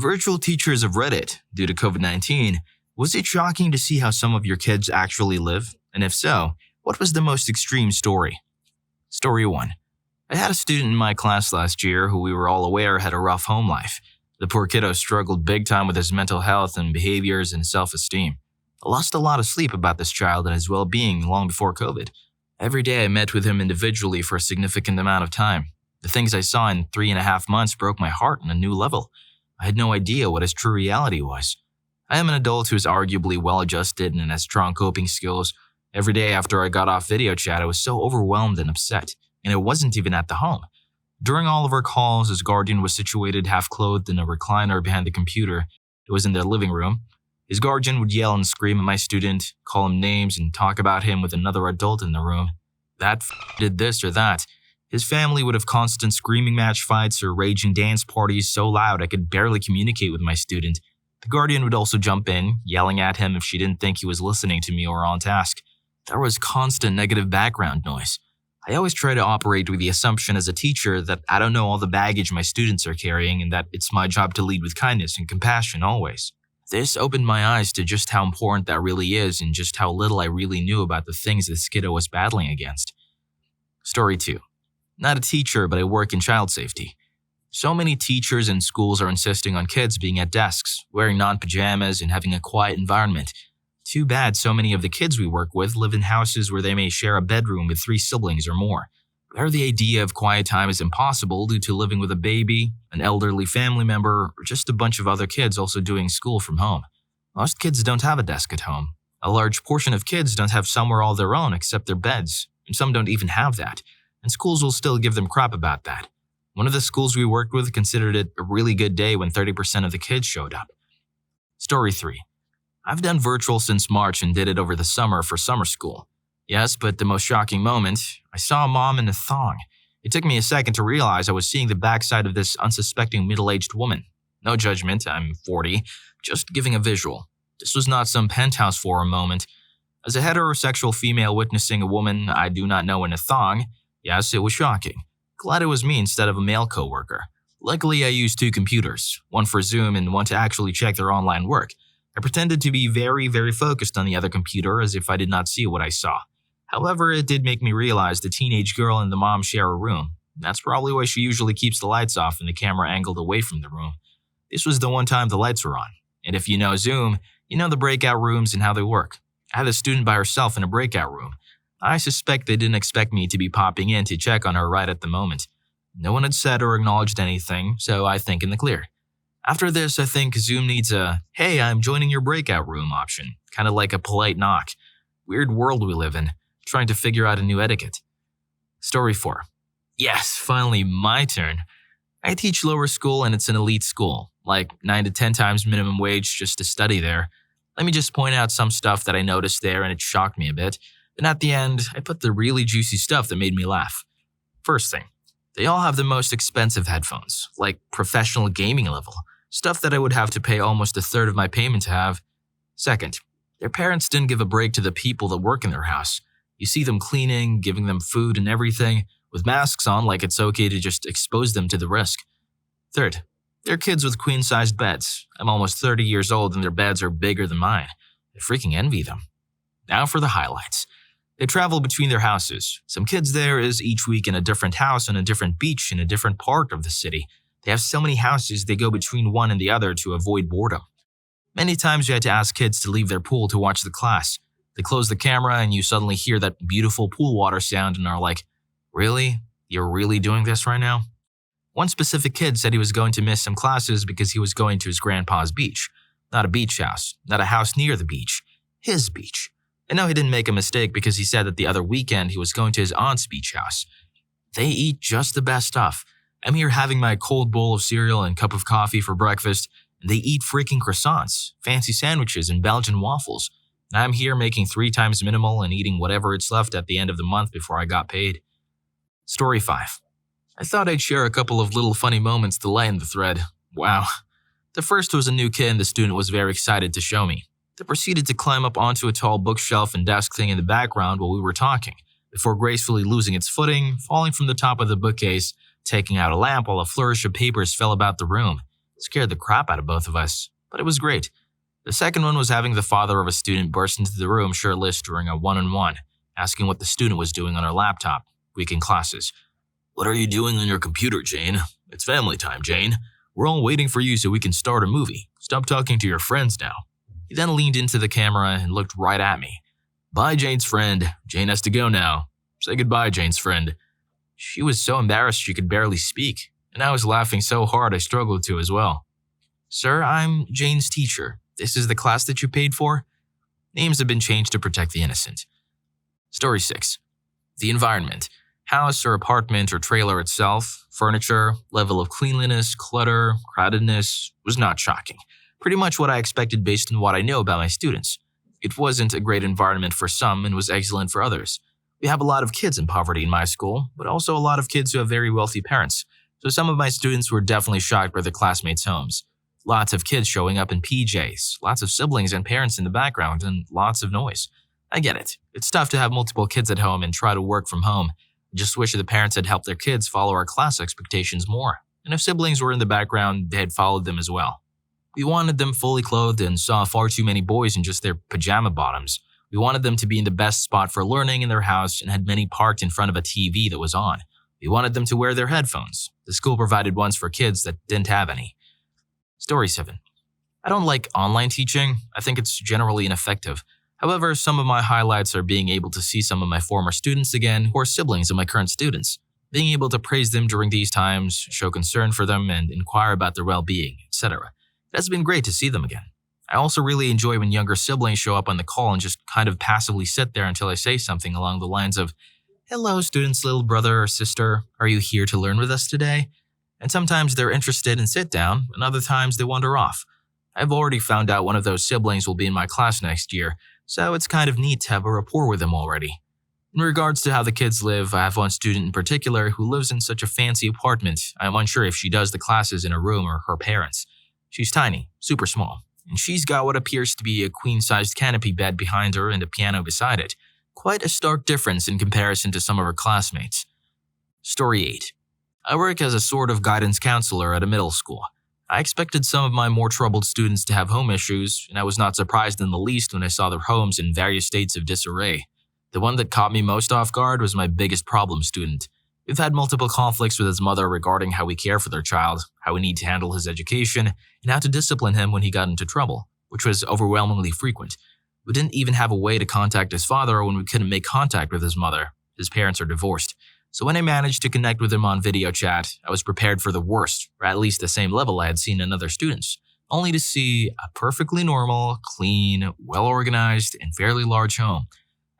Virtual teachers of Reddit, due to COVID-19, was it shocking to see how some of your kids actually live? And if so, what was the most extreme story? Story 1. I had a student in my class last year who we were all aware had a rough home life. The poor kiddo struggled big time with his mental health and behaviors and self-esteem. I lost a lot of sleep about this child and his well-being long before COVID. Every day I met with him individually for a significant amount of time. The things I saw in 3.5 months broke my heart on a new level. I had no idea what his true reality was. I am an adult who is arguably well-adjusted and has strong coping skills. Every day after I got off video chat, I was so overwhelmed and upset, and it wasn't even at the home. During all of our calls, his guardian was situated half-clothed in a recliner behind the computer. It was in their living room. His guardian would yell and scream at my student, call him names, and talk about him with another adult in the room. That did this or that. His family would have constant screaming match fights or raging dance parties so loud I could barely communicate with my student. The guardian would also jump in, yelling at him if she didn't think he was listening to me or on task. There was constant negative background noise. I always try to operate with the assumption as a teacher that I don't know all the baggage my students are carrying and that it's my job to lead with kindness and compassion always. This opened my eyes to just how important that really is and just how little I really knew about the things this kiddo was battling against. Story 2. Not a teacher, but I work in child safety. So many teachers and schools are insisting on kids being at desks, wearing non-pajamas, and having a quiet environment. Too bad so many of the kids we work with live in houses where they may share a bedroom with 3 siblings or more. There the idea of quiet time is impossible due to living with a baby, an elderly family member, or just a bunch of other kids also doing school from home. Most kids don't have a desk at home. A large portion of kids don't have somewhere all their own except their beds, and some don't even have that. And schools will still give them crap about that. One of the schools we worked with considered it a really good day when 30% of the kids showed up. Story 3. I've done virtual since March and did it over the summer for summer school. Yes, but the most shocking moment, I saw a mom in a thong. It took me a second to realize I was seeing the backside of this unsuspecting middle-aged woman. No judgment, I'm 40, just giving a visual. This was not some penthouse forum moment. As a heterosexual female witnessing a woman I do not know in a thong, yes, it was shocking. Glad it was me instead of a male coworker. Luckily, I used 2 computers, one for Zoom and one to actually check their online work. I pretended to be very, very focused on the other computer as if I did not see what I saw. However, it did make me realize the teenage girl and the mom share a room. That's probably why she usually keeps the lights off and the camera angled away from the room. This was the one time the lights were on. And if you know Zoom, you know the breakout rooms and how they work. I had a student by herself in a breakout room. I suspect they didn't expect me to be popping in to check on her right at the moment. No one had said or acknowledged anything, so I think in the clear. After this, I think Zoom needs a, "Hey, I'm joining your breakout room" option, kind of like a polite knock. Weird world we live in, trying to figure out a new etiquette. Story 4. Yes, finally my turn. I teach lower school and it's an elite school, like 9 to 10 times minimum wage just to study there. Let me just point out some stuff that I noticed there and it shocked me a bit. And at the end, I put the really juicy stuff that made me laugh. First thing, they all have the most expensive headphones, like professional gaming level, stuff that I would have to pay almost a third of my payment to have. Second, their parents didn't give a break to the people that work in their house. You see them cleaning, giving them food and everything, with masks on like it's okay to just expose them to the risk. Third, they're kids with queen-sized beds. I'm almost 30 years old and their beds are bigger than mine. I freaking envy them. Now for the highlights. They travel between their houses. Some kids there is each week in a different house on a different beach in a different part of the city. They have so many houses they go between one and the other to avoid boredom. Many times you had to ask kids to leave their pool to watch the class. They close the camera and you suddenly hear that beautiful pool water sound and are like, "Really? You're really doing this right now?" One specific kid said he was going to miss some classes because he was going to his grandpa's beach. Not a beach house, not a house near the beach. His beach. I know he didn't make a mistake because he said that the other weekend he was going to his aunt's beach house. They eat just the best stuff. I'm here having my cold bowl of cereal and cup of coffee for breakfast, and they eat freaking croissants, fancy sandwiches, and Belgian waffles. And I'm here making 3 times minimal and eating whatever it's left at the end of the month before I got paid. Story 5. I thought I'd share a couple of little funny moments to lighten the thread. Wow. The first was a new kid the student was very excited to show me. They proceeded to climb up onto a tall bookshelf and desk thing in the background while we were talking, before gracefully losing its footing, falling from the top of the bookcase, taking out a lamp while a flourish of papers fell about the room. It scared the crap out of both of us, but it was great. The second one was having the father of a student burst into the room shirtless during a one-on-one, asking what the student was doing on her laptop, weekend classes. "What are you doing on your computer, Jane? It's family time, Jane. We're all waiting for you so we can start a movie. Stop talking to your friends now." He then leaned into the camera and looked right at me. "Bye, Jane's friend. Jane has to go now. Say goodbye, Jane's friend." She was so embarrassed she could barely speak, and I was laughing so hard I struggled to as well. "Sir, I'm Jane's teacher. This is the class that you paid for?" Names have been changed to protect the innocent. Story 6. The environment. House or apartment or trailer itself, furniture, level of cleanliness, clutter, crowdedness was not shocking. Pretty much what I expected based on what I know about my students. It wasn't a great environment for some and was excellent for others. We have a lot of kids in poverty in my school, but also a lot of kids who have very wealthy parents. So some of my students were definitely shocked by their classmates' homes. Lots of kids showing up in PJs, lots of siblings and parents in the background, and lots of noise. I get it. It's tough to have multiple kids at home and try to work from home. I just wish the parents had helped their kids follow our class expectations more. And if siblings were in the background, they had followed them as well. We wanted them fully clothed and saw far too many boys in just their pajama bottoms. We wanted them to be in the best spot for learning in their house and had many parked in front of a TV that was on. We wanted them to wear their headphones. The school provided ones for kids that didn't have any. Story 7. I don't like online teaching. I think it's generally ineffective. However, some of my highlights are being able to see some of my former students again who are siblings of my current students. Being able to praise them during these times, show concern for them, and inquire about their well-being, etc. It has been great to see them again. I also really enjoy when younger siblings show up on the call and just kind of passively sit there until I say something along the lines of, "Hello, student's little brother or sister. Are you here to learn with us today?" And sometimes they're interested and sit down, and other times they wander off. I've already found out one of those siblings will be in my class next year, so it's kind of neat to have a rapport with them already. In regards to how the kids live, I have one student in particular who lives in such a fancy apartment, I'm unsure if she does the classes in a room or her parents. She's tiny, super small, and she's got what appears to be a queen-sized canopy bed behind her and a piano beside it. Quite a stark difference in comparison to some of her classmates. Story 8. I work as a sort of guidance counselor at a middle school. I expected some of my more troubled students to have home issues, and I was not surprised in the least when I saw their homes in various states of disarray. The one that caught me most off guard was my biggest problem student. We've had multiple conflicts with his mother regarding how we care for their child, how we need to handle his education, and how to discipline him when he got into trouble, which was overwhelmingly frequent. We didn't even have a way to contact his father when we couldn't make contact with his mother. His parents are divorced. So when I managed to connect with him on video chat, I was prepared for the worst, or at least the same level I had seen in other students, only to see a perfectly normal, clean, well-organized, and fairly large home.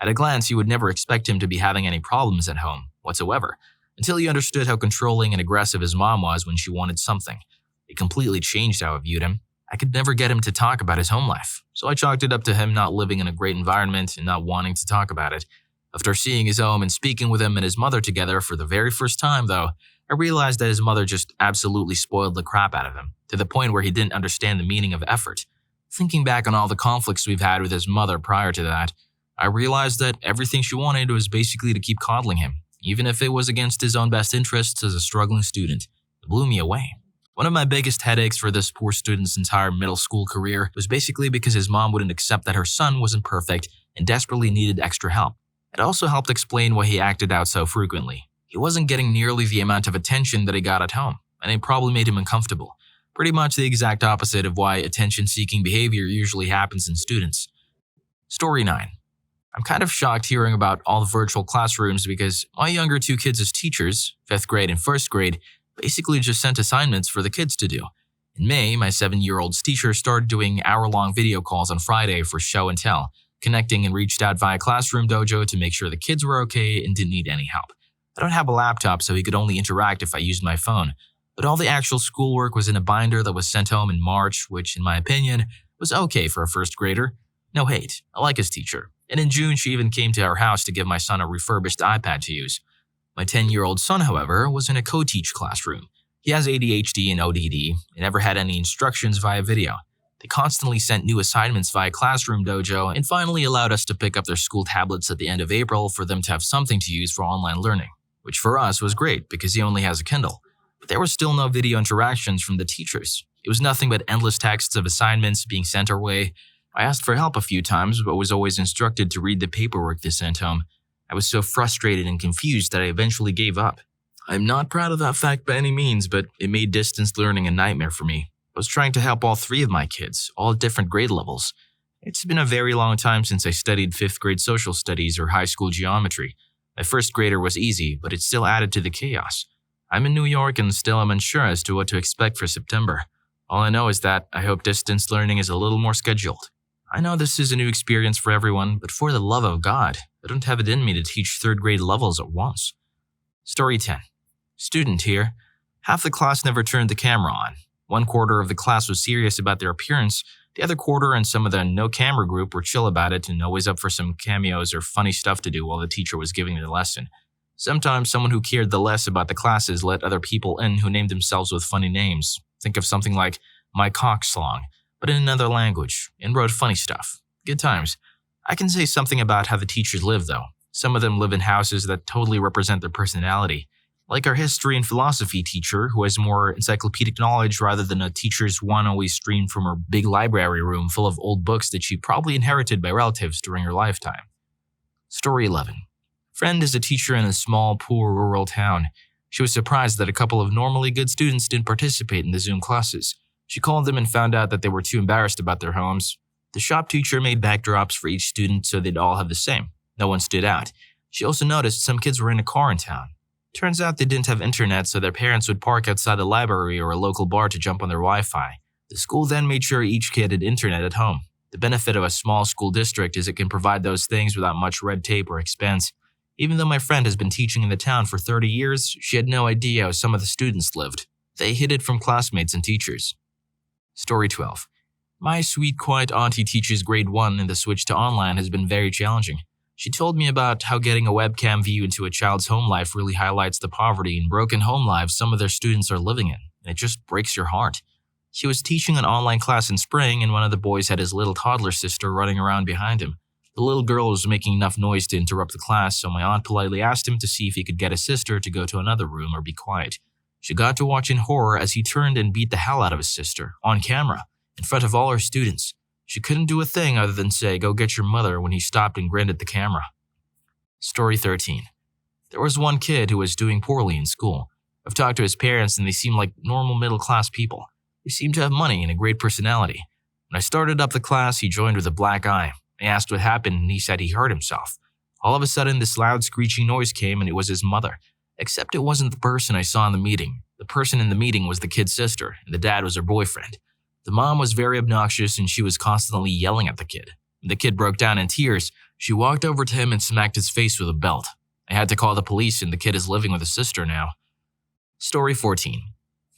At a glance, you would never expect him to be having any problems at home whatsoever, until you understood how controlling and aggressive his mom was when she wanted something. It completely changed how I viewed him. I could never get him to talk about his home life, so I chalked it up to him not living in a great environment and not wanting to talk about it. After seeing his home and speaking with him and his mother together for the very first time, though, I realized that his mother just absolutely spoiled the crap out of him, to the point where he didn't understand the meaning of effort. Thinking back on all the conflicts we've had with his mother prior to that, I realized that everything she wanted was basically to keep coddling him, even if it was against his own best interests as a struggling student. It blew me away. One of my biggest headaches for this poor student's entire middle school career was basically because his mom wouldn't accept that her son wasn't perfect and desperately needed extra help. It also helped explain why he acted out so frequently. He wasn't getting nearly the amount of attention that he got at home, and it probably made him uncomfortable. Pretty much the exact opposite of why attention-seeking behavior usually happens in students. Story 9. I'm kind of shocked hearing about all the virtual classrooms because my younger two kids as teachers, 5th grade and 1st grade, basically just sent assignments for the kids to do. In May, my 7-year-old's teacher started doing hour-long video calls on Friday for show and tell, connecting and reached out via Classroom Dojo to make sure the kids were okay and didn't need any help. I don't have a laptop, so he could only interact if I used my phone, but all the actual schoolwork was in a binder that was sent home in March, which, in my opinion, was okay for a 1st grader. No hate, I like his teacher, and in June she even came to our house to give my son a refurbished iPad to use. My 10-year-old son, however, was in a co-teach classroom. He has ADHD and ODD and never had any instructions via video. They constantly sent new assignments via Classroom Dojo and finally allowed us to pick up their school tablets at the end of April for them to have something to use for online learning, which for us was great because he only has a Kindle. But there were still no video interactions from the teachers. It was nothing but endless texts of assignments being sent our way. I asked for help a few times, but was always instructed to read the paperwork they sent home. I was so frustrated and confused that I eventually gave up. I'm not proud of that fact by any means, but it made distance learning a nightmare for me. I was trying to help all 3 of my kids, all at different grade levels. It's been a very long time since I studied 5th grade social studies or high school geometry. My first grader was easy, but it still added to the chaos. I'm in New York and still am unsure as to what to expect for September. All I know is that I hope distance learning is a little more scheduled. I know this is a new experience for everyone, but for the love of God, I don't have it in me to teach 3rd grade levels at once. Story 10. Student here. Half the class never turned the camera on. 1/4 of the class was serious about their appearance. The other quarter and some of the no-camera group were chill about it and always up for some cameos or funny stuff to do while the teacher was giving their lesson. Sometimes someone who cared the less about the classes let other people in who named themselves with funny names. Think of something like My Cock Slong, but in another language, and wrote funny stuff. Good times. I can say something about how the teachers live, though. Some of them live in houses that totally represent their personality. Like our history and philosophy teacher, who has more encyclopedic knowledge rather than a teacher's one always streamed from her big library room full of old books that she probably inherited by relatives during her lifetime. Story 11. Friend is a teacher in a small, poor rural town. She was surprised that a couple of normally good students didn't participate in the Zoom classes. She called them and found out that they were too embarrassed about their homes. The shop teacher made backdrops for each student so they'd all have the same. No one stood out. She also noticed some kids were in a car in town. Turns out they didn't have internet, so their parents would park outside the library or a local bar to jump on their Wi-Fi. The school then made sure each kid had internet at home. The benefit of a small school district is it can provide those things without much red tape or expense. Even though my friend has been teaching in the town for 30 years, she had no idea how some of the students lived. They hid it from classmates and teachers. Story 12. My sweet, quiet auntie teaches grade 1 and the switch to online has been very challenging. She told me about how getting a webcam view into a child's home life really highlights the poverty and broken home lives some of their students are living in, and it just breaks your heart. She was teaching an online class in spring, and one of the boys had his little toddler sister running around behind him. The little girl was making enough noise to interrupt the class, so my aunt politely asked him to see if he could get his sister to go to another room or be quiet. She got to watch in horror as he turned and beat the hell out of his sister, on camera, in front of all her students. She couldn't do a thing other than say, "Go get your mother," when he stopped and grinned at the camera. Story 13. There was one kid who was doing poorly in school. I've talked to his parents and they seem like normal middle-class people. They seem to have money and a great personality. When I started up the class, he joined with a black eye. I asked what happened and he said he hurt himself. All of a sudden, this loud screeching noise came and it was his mother. Except it wasn't the person I saw in the meeting. The person in the meeting was the kid's sister, and the dad was her boyfriend. The mom was very obnoxious and she was constantly yelling at the kid. When the kid broke down in tears, she walked over to him and smacked his face with a belt. I had to call the police and the kid is living with his sister now. Story 14.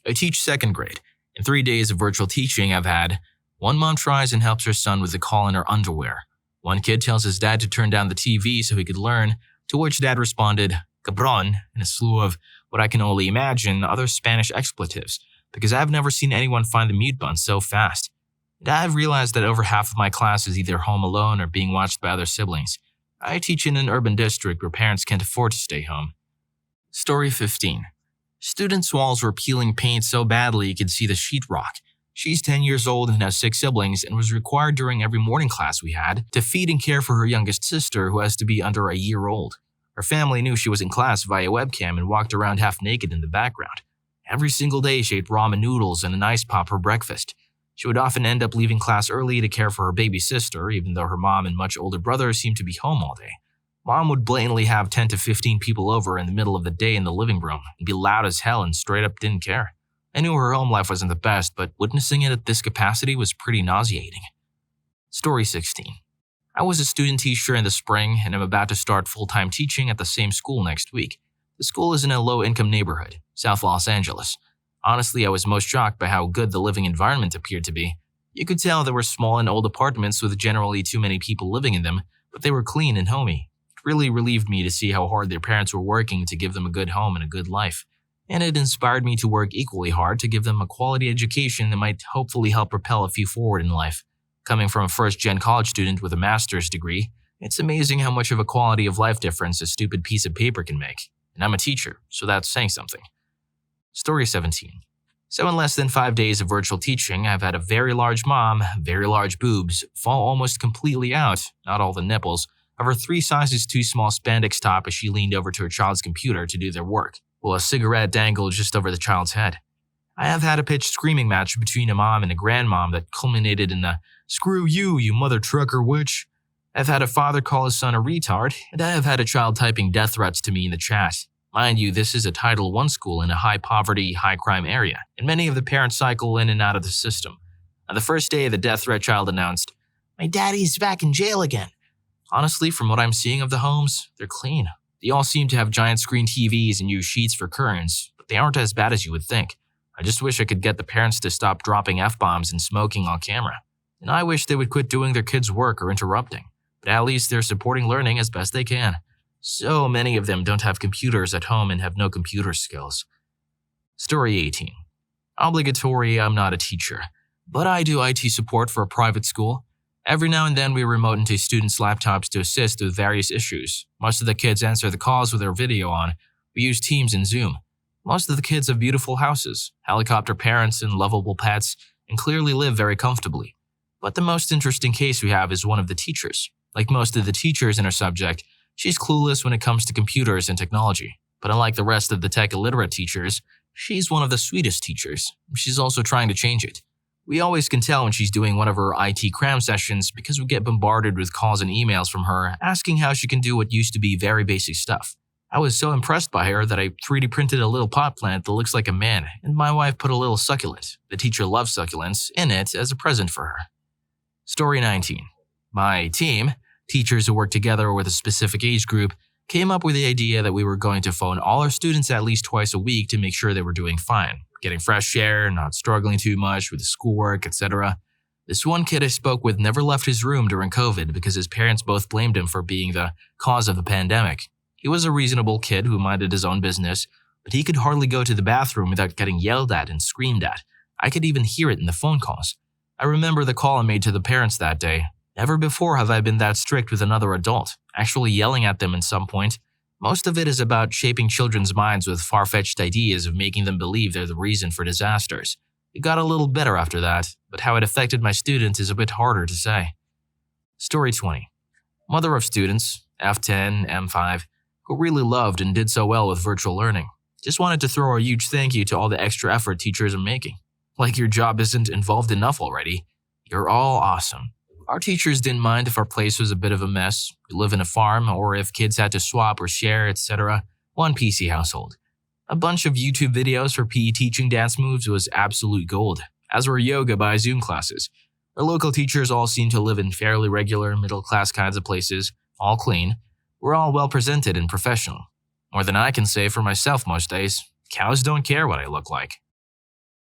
I teach 2nd grade. In 3 days of virtual teaching I've had, one mom tries and helps her son with a call in her underwear. One kid tells his dad to turn down the TV so he could learn, to which dad responded, "Cabron," in a slew of what I can only imagine other Spanish expletives, because I've never seen anyone find the mute button so fast. And I've realized that over half of my class is either home alone or being watched by other siblings. I teach in an urban district where parents can't afford to stay home. Story 15. Student's walls were peeling paint so badly you could see the sheetrock. She's 10 years old and has 6 siblings and was required during every morning class we had to feed and care for her youngest sister who has to be under a year old. Her family knew she was in class via webcam and walked around half naked in the background. Every single day she ate ramen noodles and an ice pop for breakfast. She would often end up leaving class early to care for her baby sister, even though her mom and much older brother seemed to be home all day. Mom would blatantly have 10 to 15 people over in the middle of the day in the living room and be loud as hell and straight up didn't care. I knew her home life wasn't the best, but witnessing it at this capacity was pretty nauseating. Story 16. I was a student teacher in the spring and I'm about to start full-time teaching at the same school next week. The school is in a low-income neighborhood, South Los Angeles. Honestly, I was most shocked by how good the living environment appeared to be. You could tell there were small and old apartments with generally too many people living in them, but they were clean and homey. It really relieved me to see how hard their parents were working to give them a good home and a good life. And it inspired me to work equally hard to give them a quality education that might hopefully help propel a few forward in life. Coming from a first-gen college student with a master's degree, it's amazing how much of a quality of life difference a stupid piece of paper can make. And I'm a teacher, so that's saying something. Story 17. So in less than 5 days of virtual teaching, I've had a very large mom, very large boobs, fall almost completely out, not all the nipples, of her 3 sizes too small spandex top as she leaned over to her child's computer to do their work, while a cigarette dangled just over the child's head. I have had a pitched screaming match between a mom and a grandmom that culminated in a "Screw you, you mother trucker witch." I've had a father call his son a retard, and I have had a child typing death threats to me in the chat. Mind you, this is a Title I school in a high-poverty, high-crime area, and many of the parents cycle in and out of the system. On the first day, the death threat child announced, "My daddy's back in jail again." Honestly, from what I'm seeing of the homes, they're clean. They all seem to have giant screen TVs and use sheets for curtains, but they aren't as bad as you would think. I just wish I could get the parents to stop dropping F-bombs and smoking on camera. And I wish they would quit doing their kids' work or interrupting, but at least they're supporting learning as best they can. So many of them don't have computers at home and have no computer skills. Story 18. Obligatory, I'm not a teacher, but I do IT support for a private school. Every now and then we remote into students' laptops to assist with various issues. Most of the kids answer the calls with their video on. We use Teams and Zoom. Most of the kids have beautiful houses, helicopter parents, and lovable pets, and clearly live very comfortably. But the most interesting case we have is one of the teachers. Like most of the teachers in our subject, she's clueless when it comes to computers and technology. But unlike the rest of the tech-illiterate teachers, she's one of the sweetest teachers. She's also trying to change it. We always can tell when she's doing one of her IT cram sessions because we get bombarded with calls and emails from her asking how she can do what used to be very basic stuff. I was so impressed by her that I 3D printed a little pot plant that looks like a man, and my wife put a little succulent, the teacher loves succulents, in it as a present for her. Story 19. My team, teachers who work together with a specific age group, came up with the idea that we were going to phone all our students at least twice a week to make sure they were doing fine, getting fresh air, not struggling too much with schoolwork, etc. This one kid I spoke with never left his room during COVID because his parents both blamed him for being the cause of the pandemic. He was a reasonable kid who minded his own business, but he could hardly go to the bathroom without getting yelled at and screamed at. I could even hear it in the phone calls. I remember the call I made to the parents that day. Never before have I been that strict with another adult, actually yelling at them at some point. Most of it is about shaping children's minds with far-fetched ideas of making them believe they're the reason for disasters. It got a little better after that, but how it affected my students is a bit harder to say. Story 20. Mother of students, F10, M5, who really loved and did so well with virtual learning. Just wanted to throw a huge thank you to all the extra effort teachers are making. Like your job isn't involved enough already. You're all awesome. Our teachers didn't mind if our place was a bit of a mess, we live in a farm, or if kids had to swap or share, etc. One PC household. A bunch of YouTube videos for PE teaching dance moves was absolute gold, as were yoga by Zoom classes. Our local teachers all seem to live in fairly regular, middle-class kinds of places, all clean. We're all well-presented and professional. More than I can say for myself most days. Cows don't care what I look like.